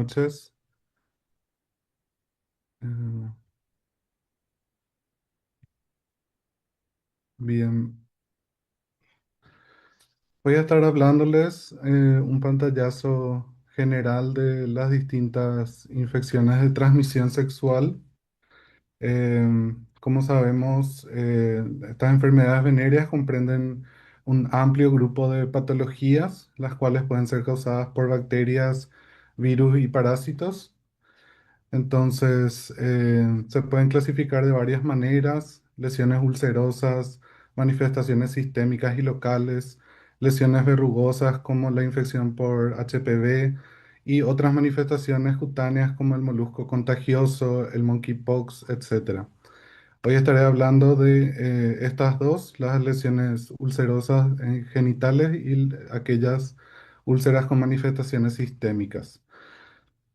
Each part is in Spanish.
noches. Eh, Bien, voy a estar hablándoles un pantallazo general de las distintas infecciones de transmisión sexual. Como sabemos, estas enfermedades venéreas comprenden un amplio grupo de patologías, las cuales pueden ser causadas por bacterias, virus y parásitos. Entonces, se pueden clasificar de varias maneras: lesiones ulcerosas, manifestaciones sistémicas y locales, lesiones verrugosas como la infección por HPV y otras manifestaciones cutáneas como el molusco contagioso, el monkeypox, etcétera. Hoy estaré hablando de estas dos, las lesiones ulcerosas genitales y aquellas úlceras con manifestaciones sistémicas.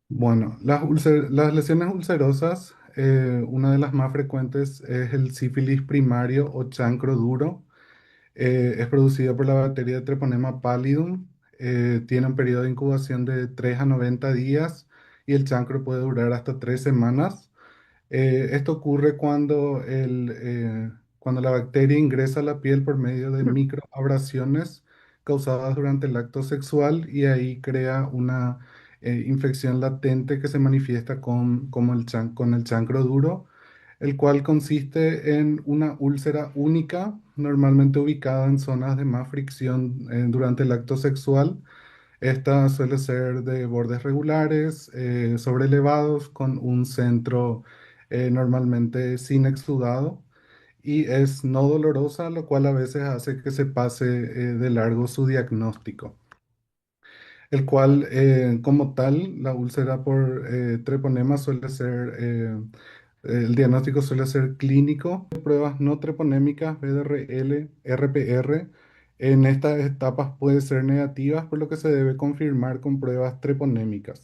Bueno, las lesiones ulcerosas, una de las más frecuentes es el sífilis primario o chancro duro. Es producido por la bacteria Treponema pallidum. Tiene un periodo de incubación de 3 a 90 días y el chancro puede durar hasta 3 semanas. Esto ocurre cuando la bacteria ingresa a la piel por medio de microabrasiones causadas durante el acto sexual y ahí crea una infección latente que se manifiesta con el chancro duro, el cual consiste en una úlcera única, normalmente ubicada en zonas de más fricción durante el acto sexual. Esta suele ser de bordes regulares, sobrelevados, con un centro normalmente sin exudado y es no dolorosa, lo cual a veces hace que se pase de largo su diagnóstico. El cual, como tal, la úlcera por treponema suele ser, el diagnóstico suele ser clínico. Pruebas no treponémicas, BDRL, RPR, en estas etapas pueden ser negativas, por lo que se debe confirmar con pruebas treponémicas.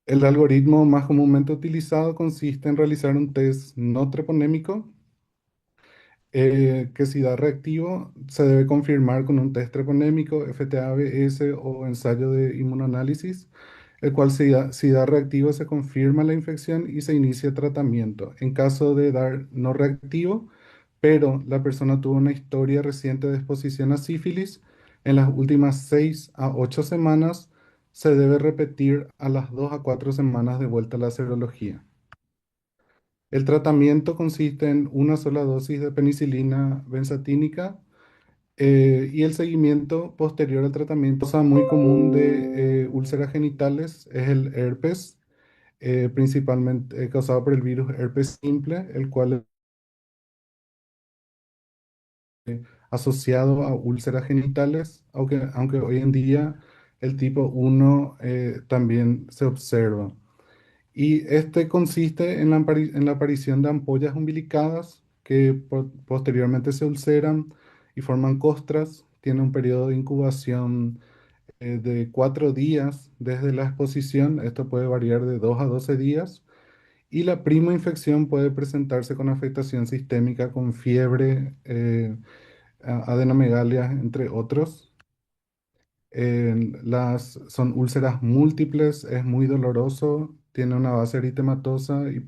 El algoritmo más comúnmente utilizado consiste en realizar un test no treponémico, que si da reactivo se debe confirmar con un test treponémico, FTABS o ensayo de inmunoanálisis, el cual si da reactivo se confirma la infección y se inicia tratamiento. En caso de dar no reactivo, pero la persona tuvo una historia reciente de exposición a sífilis, en las últimas 6 a 8 semanas se debe repetir a las 2 a 4 semanas de vuelta a la serología. El tratamiento consiste en una sola dosis de penicilina benzatínica y el seguimiento posterior al tratamiento. Cosa muy común de úlceras genitales es el herpes, principalmente causado por el virus herpes simple, el cual es asociado a úlceras genitales, aunque hoy en día el tipo 1 también se observa. Y este consiste en en la aparición de ampollas umbilicadas que posteriormente se ulceran y forman costras. Tiene un periodo de incubación de 4 días desde la exposición. Esto puede variar de 2 a 12 días. Y la prima infección puede presentarse con afectación sistémica, con fiebre, adenomegalia, entre otros. Son úlceras múltiples, es muy doloroso, tiene una base eritematosa y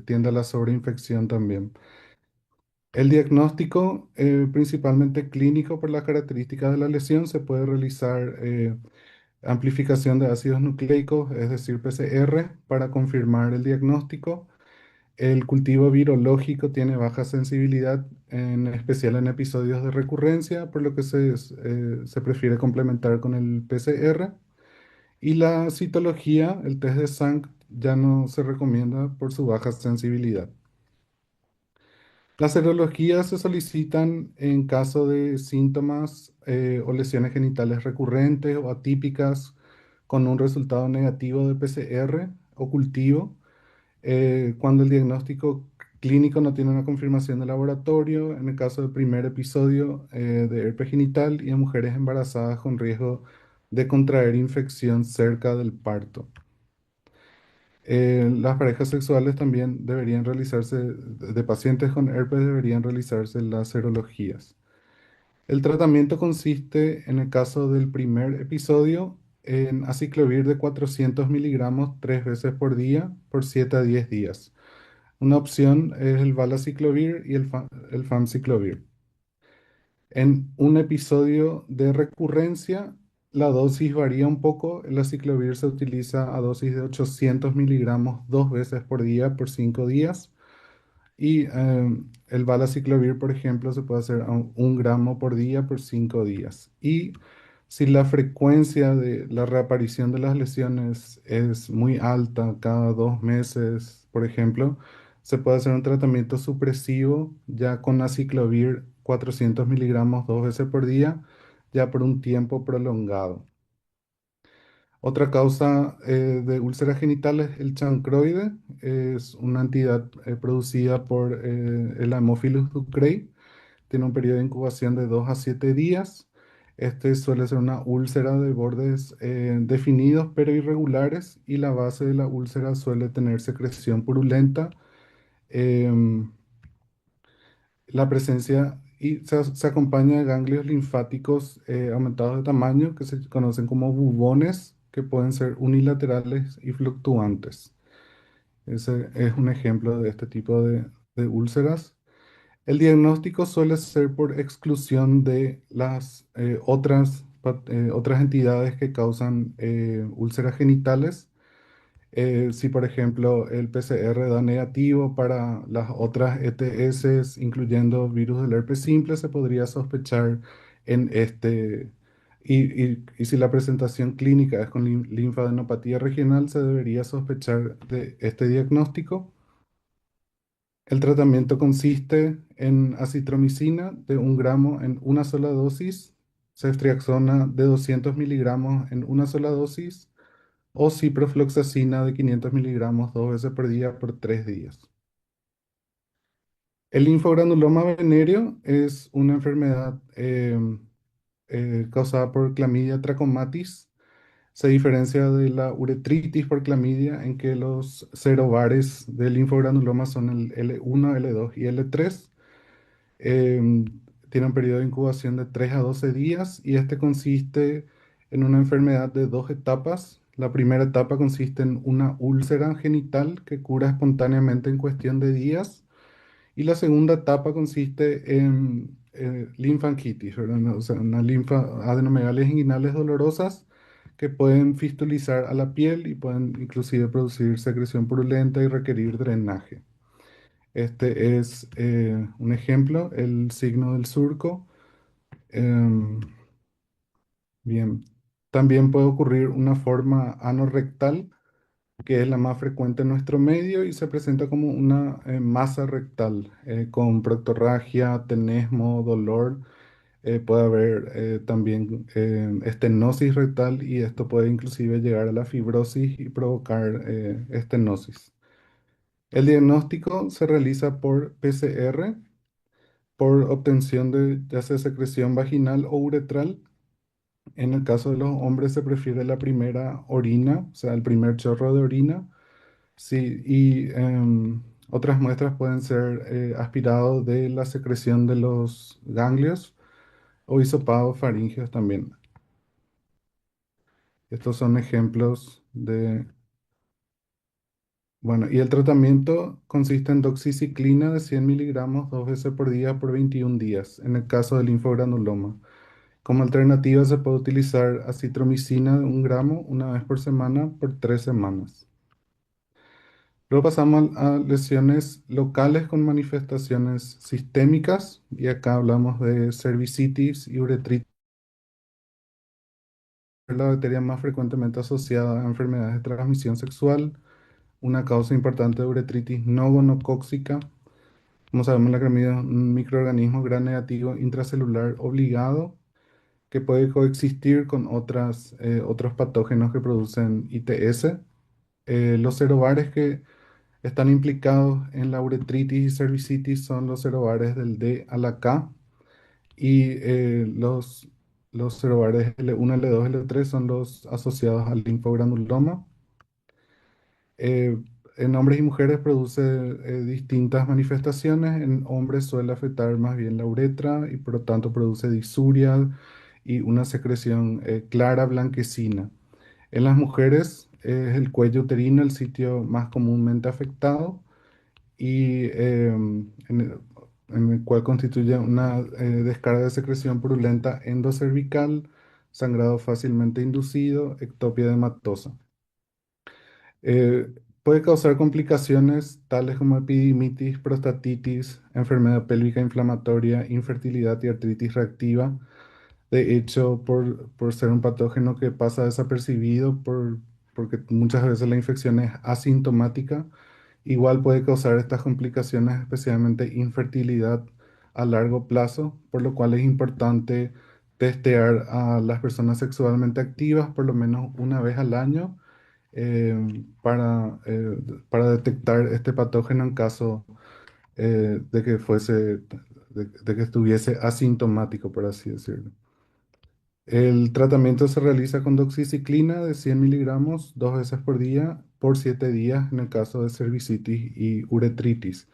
tiende a la sobreinfección también. El diagnóstico, principalmente clínico por las características de la lesión, se puede realizar amplificación de ácidos nucleicos, es decir, PCR, para confirmar el diagnóstico. El cultivo virológico tiene baja sensibilidad, en especial en episodios de recurrencia, por lo que se prefiere complementar con el PCR. Y la citología, el test de Sank, ya no se recomienda por su baja sensibilidad. Las serologías se solicitan en caso de síntomas o lesiones genitales recurrentes o atípicas con un resultado negativo de PCR o cultivo, cuando el diagnóstico clínico no tiene una confirmación de laboratorio, en el caso del primer episodio de herpes genital y en mujeres embarazadas con riesgo de contraer infección cerca del parto. Las parejas sexuales también deberían realizarse, de pacientes con herpes deberían realizarse las serologías. El tratamiento consiste, en el caso del primer episodio, en aciclovir de 400 miligramos 3 veces por día por 7 a 10 días. Una opción es el valaciclovir y el famciclovir. En un episodio de recurrencia, la dosis varía un poco. El aciclovir se utiliza a dosis de 800 miligramos 2 veces por día por 5 días. Y el valaciclovir, por ejemplo, se puede hacer a 1 gramo por día por 5 días. Y si la frecuencia de la reaparición de las lesiones es muy alta, cada 2 meses, por ejemplo, se puede hacer un tratamiento supresivo ya con aciclovir 400 miligramos 2 veces por día, ya por un tiempo prolongado. Otra causa de úlceras genitales, el chancroide, es una entidad producida por el Haemophilus ducreyi. Tiene un periodo de incubación de 2 a 7 días. Este suele ser una úlcera de bordes definidos pero irregulares, y la base de la úlcera suele tener secreción purulenta. em, la presencia y se acompaña de ganglios linfáticos aumentados de tamaño, que se conocen como bubones, que pueden ser unilaterales y fluctuantes. Ese es un ejemplo de este tipo de úlceras. El diagnóstico suele ser por exclusión de las otras entidades que causan úlceras genitales. Si, por ejemplo, el PCR da negativo para las otras ETS, incluyendo virus del herpes simple, se podría sospechar en este. Y si la presentación clínica es con linfadenopatía regional, se debería sospechar de este diagnóstico. El tratamiento consiste en acitromicina de 1 gramo en una sola dosis, ceftriaxona de 200 miligramos en una sola dosis, o ciprofloxacina de 500 miligramos 2 veces por día por 3 días. El linfogranuloma venéreo es una enfermedad causada por Clamidia trachomatis. Se diferencia de la uretritis por clamidia en que los serobares del linfogranuloma son el L1, L2 y L3. Em, Tiene un periodo de incubación de 3 a 12 días, y este consiste en una enfermedad de dos etapas. La primera etapa consiste en una úlcera genital que cura espontáneamente en cuestión de días, y la segunda etapa consiste en linfangitis, ¿verdad? O sea, una adenomegalias inguinales dolorosas que pueden fistulizar a la piel y pueden inclusive producir secreción purulenta y requerir drenaje. Este es un ejemplo, el signo del surco. Em, Bien, también puede ocurrir una forma anorrectal, que es la más frecuente en nuestro medio y se presenta como una masa rectal con proctorragia, tenesmo, dolor. Puede haber también estenosis rectal, y esto puede inclusive llegar a la fibrosis y provocar estenosis. El diagnóstico se realiza por PCR, por obtención de ya sea secreción vaginal o uretral. En el caso de los hombres se prefiere la primera orina, o sea, el primer chorro de orina. Sí, y otras muestras pueden ser aspirado de la secreción de los ganglios o hisopados faríngeos también. Estos son ejemplos de. Bueno, y el tratamiento consiste en doxiciclina de 100 miligramos 2 veces por día por 21 días, en el caso del linfogranuloma. Como alternativa se puede utilizar acitromicina de 1 gramo una vez por semana por 3 semanas. Luego pasamos a lesiones locales con manifestaciones sistémicas, y acá hablamos de cervicitis y uretritis, la bacteria más frecuentemente asociada a enfermedades de transmisión sexual, una causa importante de uretritis no gonocóxica. Como sabemos, la clamidia es un microorganismo gram negativo intracelular obligado que puede coexistir con otros patógenos que producen ITS. Los serobares que están implicados en la uretritis y cervicitis son los serobares del D a la K, y los serobares L1, L2, L3 son los asociados al linfogranuloma. Eh, en hombres y mujeres produce distintas manifestaciones. En hombres suele afectar más bien la uretra y por lo tanto produce disuria y una secreción clara blanquecina. En las mujeres es el cuello uterino el sitio más comúnmente afectado y en el cual constituye una descarga de secreción purulenta endocervical, sangrado fácilmente inducido, ectopia edematosa. Eh, Puede causar complicaciones tales como epidimitis, prostatitis, enfermedad pélvica inflamatoria, infertilidad y artritis reactiva. De hecho, por ser un patógeno que pasa desapercibido, porque muchas veces la infección es asintomática, igual puede causar estas complicaciones, especialmente infertilidad a largo plazo, por lo cual es importante testear a las personas sexualmente activas por lo menos una vez al año para detectar este patógeno en caso de que de que estuviese asintomático, por así decirlo. El tratamiento se realiza con doxiciclina de 100 miligramos 2 veces por día por 7 días en el caso de cervicitis y uretritis.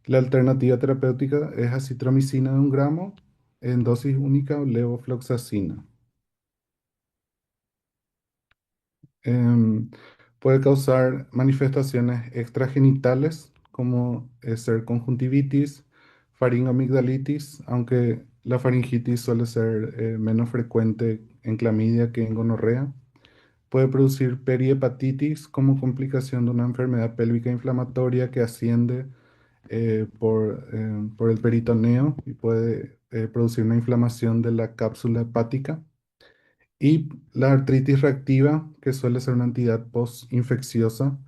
La alternativa terapéutica es acitromicina de 1 gramo en dosis única o levofloxacina. Em, Puede causar manifestaciones extragenitales como ser conjuntivitis, faringoamigdalitis, aunque la faringitis suele ser menos frecuente en clamidia que en gonorrea. Puede producir perihepatitis como complicación de una enfermedad pélvica inflamatoria que asciende por el peritoneo y puede producir una inflamación de la cápsula hepática. Y la artritis reactiva, que suele ser una entidad postinfecciosa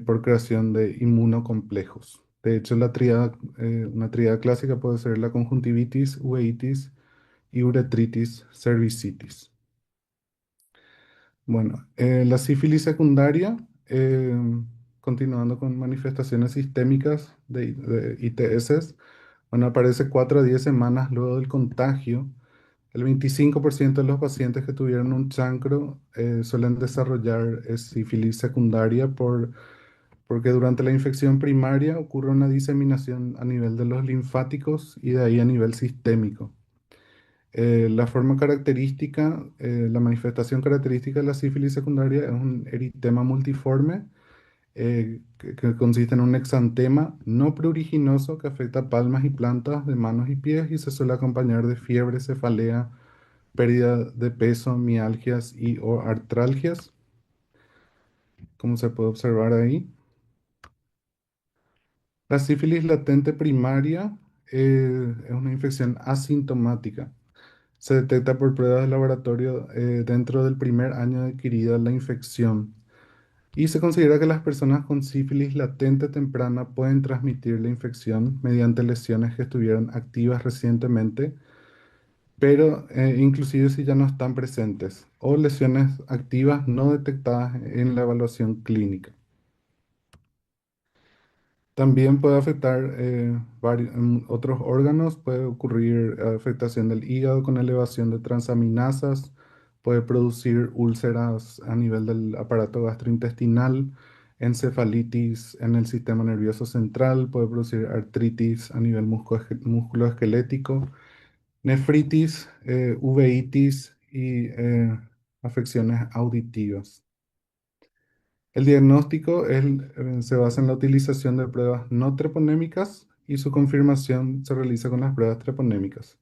por creación de inmunocomplejos. De hecho, una tríada clásica puede ser la conjuntivitis, uveitis y uretritis cervicitis. Bueno, la sífilis secundaria, continuando con manifestaciones sistémicas de ITS, bueno, aparece 4 a 10 semanas luego del contagio. El 25% de los pacientes que tuvieron un chancro suelen desarrollar sífilis secundaria porque durante la infección primaria ocurre una diseminación a nivel de los linfáticos y de ahí a nivel sistémico. La forma característica, la manifestación característica de la sífilis secundaria es un eritema multiforme que consiste en un exantema no pruriginoso que afecta palmas y plantas de manos y pies y se suele acompañar de fiebre, cefalea, pérdida de peso, mialgias y o artralgias, como se puede observar ahí. La sífilis latente primaria es una infección asintomática. Se detecta por pruebas de laboratorio dentro del primer año de adquirida la infección y se considera que las personas con sífilis latente temprana pueden transmitir la infección mediante lesiones que estuvieron activas recientemente, pero inclusive si ya no están presentes o lesiones activas no detectadas en la evaluación clínica. También puede afectar otros órganos, puede ocurrir afectación del hígado con elevación de transaminasas, puede producir úlceras a nivel del aparato gastrointestinal, encefalitis en el sistema nervioso central, puede producir artritis a nivel musculoesquelético, nefritis, uveitis y afecciones auditivas. El diagnóstico se basa en la utilización de pruebas no treponémicas y su confirmación se realiza con las pruebas treponémicas.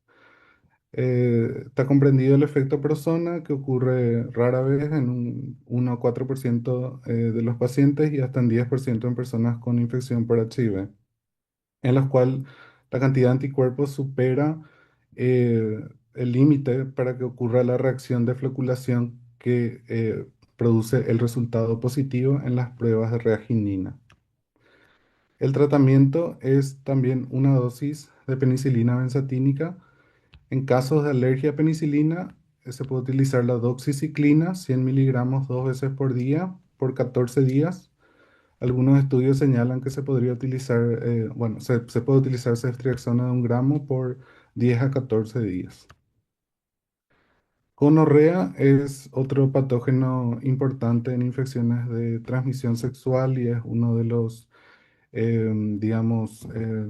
Está comprendido el efecto persona que ocurre rara vez en un 1 a 4% de los pacientes y hasta en 10% en personas con infección por HIV, en los cuales la cantidad de anticuerpos supera el límite para que ocurra la reacción de floculación que produce el resultado positivo en las pruebas de reaginina. El tratamiento es también una dosis de penicilina benzatínica. En casos de alergia a penicilina, se puede utilizar la doxiciclina, 100 miligramos 2 veces por día por 14 días. Algunos estudios señalan que se podría utilizar, bueno, se puede utilizar ceftriaxona de 1 gramo por 10 a 14 días. Gonorrea es otro patógeno importante en infecciones de transmisión sexual y es uno de los, digamos,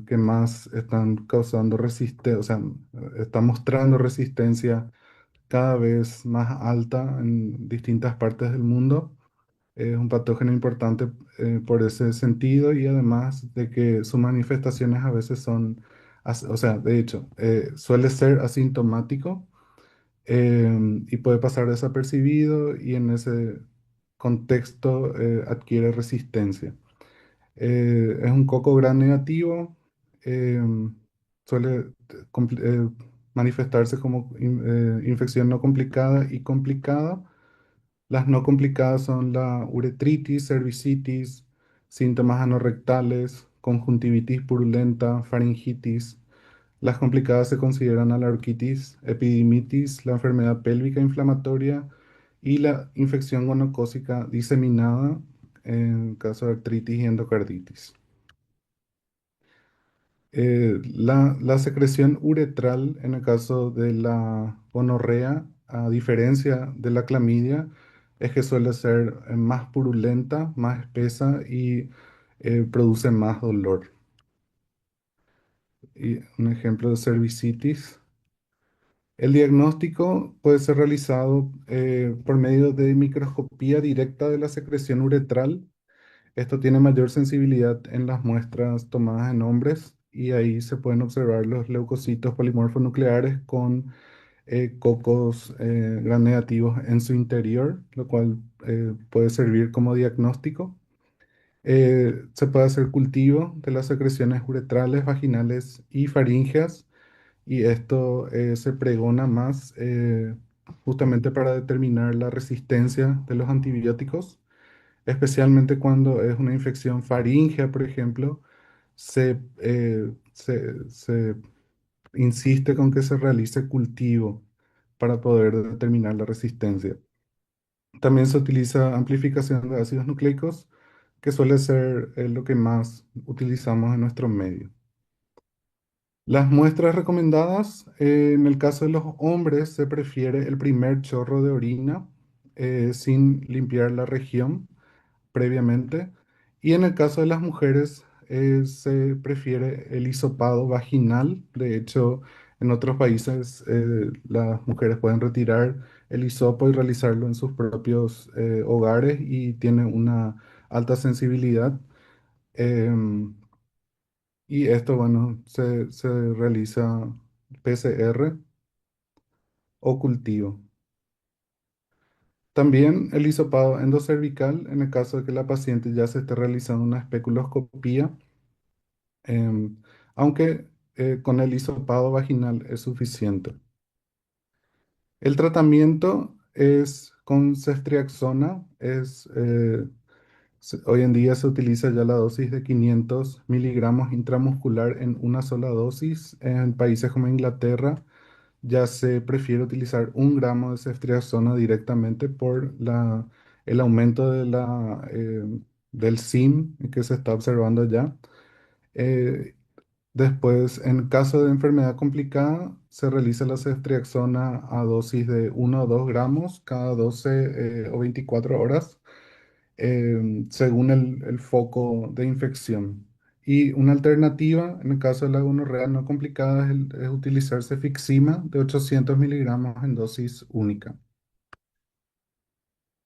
que más están causando resistencia, o sea, está mostrando resistencia cada vez más alta en distintas partes del mundo. Es un patógeno importante por ese sentido y además de que sus manifestaciones a veces son, o sea, de hecho, suele ser asintomático y puede pasar desapercibido y en ese contexto adquiere resistencia. Es un coco gran negativo, suele manifestarse como infección no complicada y complicada. Las no complicadas son la uretritis, cervicitis, síntomas anorrectales, conjuntivitis purulenta, faringitis. Las complicadas se consideran alarquitis, epididimitis, la enfermedad pélvica inflamatoria y la infección gonocócica diseminada en caso de artritis y endocarditis. La secreción uretral en el caso de la gonorrea, a diferencia de la clamidia, es que suele ser más purulenta, más espesa y produce más dolor. Y un ejemplo de cervicitis. El diagnóstico puede ser realizado por medio de microscopía directa de la secreción uretral. Esto tiene mayor sensibilidad en las muestras tomadas en hombres y ahí se pueden observar los leucocitos polimorfos nucleares con cocos gram negativos en su interior, lo cual puede servir como diagnóstico. Se puede hacer cultivo de las secreciones uretrales, vaginales y faríngeas y esto se pregona más justamente para determinar la resistencia de los antibióticos, especialmente cuando es una infección faríngea, por ejemplo, se insiste con que se realice cultivo para poder determinar la resistencia. También se utiliza amplificación de ácidos nucleicos, que suele ser lo que más utilizamos en nuestro medio. Las muestras recomendadas, en el caso de los hombres, se prefiere el primer chorro de orina sin limpiar la región previamente. Y en el caso de las mujeres, se prefiere el hisopado vaginal. De hecho, en otros países, las mujeres pueden retirar el hisopo y realizarlo en sus propios hogares y tiene una alta sensibilidad. Em, y esto, bueno, se realiza PCR o cultivo. También el hisopado endocervical, en el caso de que la paciente ya se esté realizando una especuloscopía, em, aunque con el hisopado vaginal es suficiente. El tratamiento es con ceftriaxona, hoy en día se utiliza ya la dosis de 500 miligramos intramuscular en una sola dosis. En países como Inglaterra ya se prefiere utilizar 1 gramo de ceftriaxona directamente por el aumento del SIM que se está observando ya. Eh, Después, en caso de enfermedad complicada, se realiza la ceftriaxona a dosis de 1 o 2 gramos cada 12 o 24 horas, según el foco de infección. Y una alternativa, en el caso de la gonorrea no complicada, es utilizar cefixima de 800 miligramos en dosis única.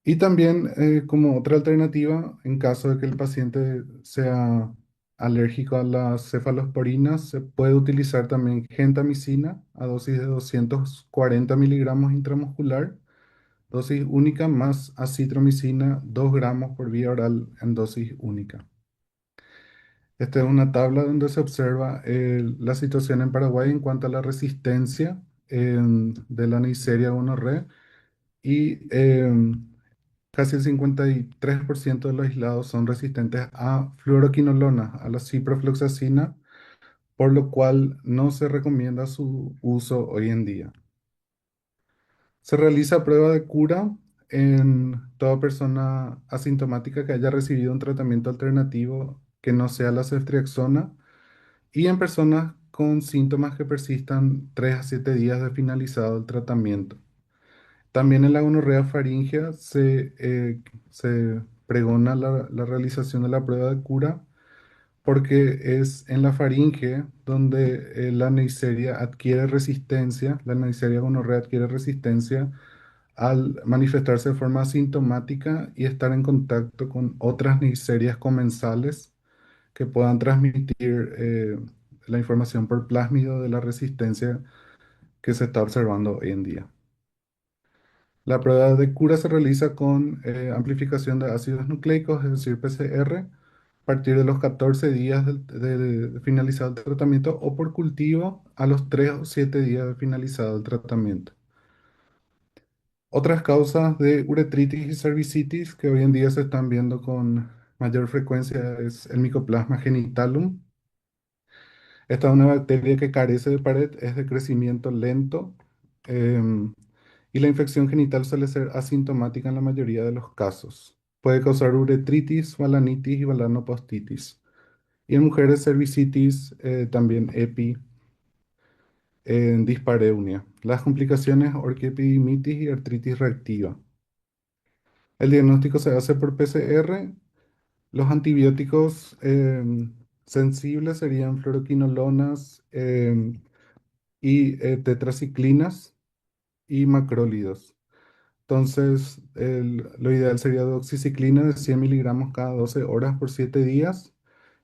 Y también, como otra alternativa, en caso de que el paciente sea alérgico a las cefalosporinas, se puede utilizar también gentamicina a dosis de 240 miligramos intramuscular, dosis única, más acitromicina 2 gramos por vía oral en dosis única. Esta es una tabla donde se observa la situación en Paraguay en cuanto a la resistencia de la Neisseria gonorrhoeae y casi el 53% de los aislados son resistentes a fluoroquinolona, a la ciprofloxacina, por lo cual no se recomienda su uso hoy en día. Se realiza prueba de cura en toda persona asintomática que haya recibido un tratamiento alternativo que no sea la ceftriaxona y en personas con síntomas que persistan 3 a 7 días de finalizado el tratamiento. También en la gonorrea faríngea se pregona la realización de la prueba de cura porque es en la faringe donde la Neisseria adquiere resistencia, la Neisseria gonorrea adquiere resistencia al manifestarse de forma asintomática y estar en contacto con otras Neisserias comensales que puedan transmitir la información por plásmido de la resistencia que se está observando hoy en día. La prueba de cura se realiza con amplificación de ácidos nucleicos, es decir, PCR, a partir de los 14 días de finalizado el tratamiento o por cultivo a los 3 o 7 días de finalizado el tratamiento. Otras causas de uretritis y cervicitis que hoy en día se están viendo con mayor frecuencia es el Mycoplasma genitalum. Esta es una bacteria que carece de pared, es de crecimiento lento, em, y la infección genital suele ser asintomática en la mayoría de los casos. Puede causar uretritis, balanitis y balanopostitis. Y en mujeres cervicitis, también EPI, en dispareunia. Las complicaciones, orquiepididimitis y artritis reactiva. El diagnóstico se hace por PCR. Los antibióticos sensibles serían fluoroquinolonas y tetraciclinas y macrólidos. Entonces, lo ideal sería doxiciclina de 100 miligramos cada 12 horas por 7 días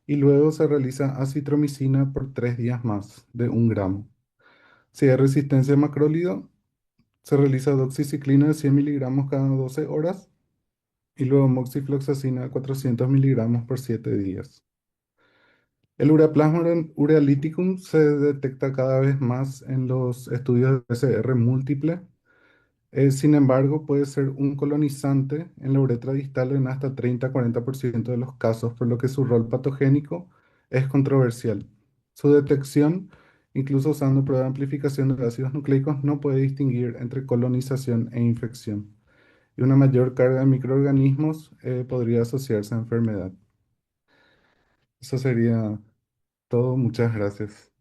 y luego se realiza acitromicina por 3 días más de 1 gramo. Si hay resistencia a macrólido, se realiza doxiciclina de 100 miligramos cada 12 horas y luego moxifloxacina de 400 miligramos por 7 días. El ureaplasma urealyticum se detecta cada vez más en los estudios de PCR múltiple. Sin embargo, puede ser un colonizante en la uretra distal en hasta 30-40% de los casos, por lo que su rol patogénico es controversial. Su detección, incluso usando prueba de amplificación de ácidos nucleicos, no puede distinguir entre colonización e infección. Y una mayor carga de microorganismos podría asociarse a enfermedad. Eso sería todo. Muchas gracias.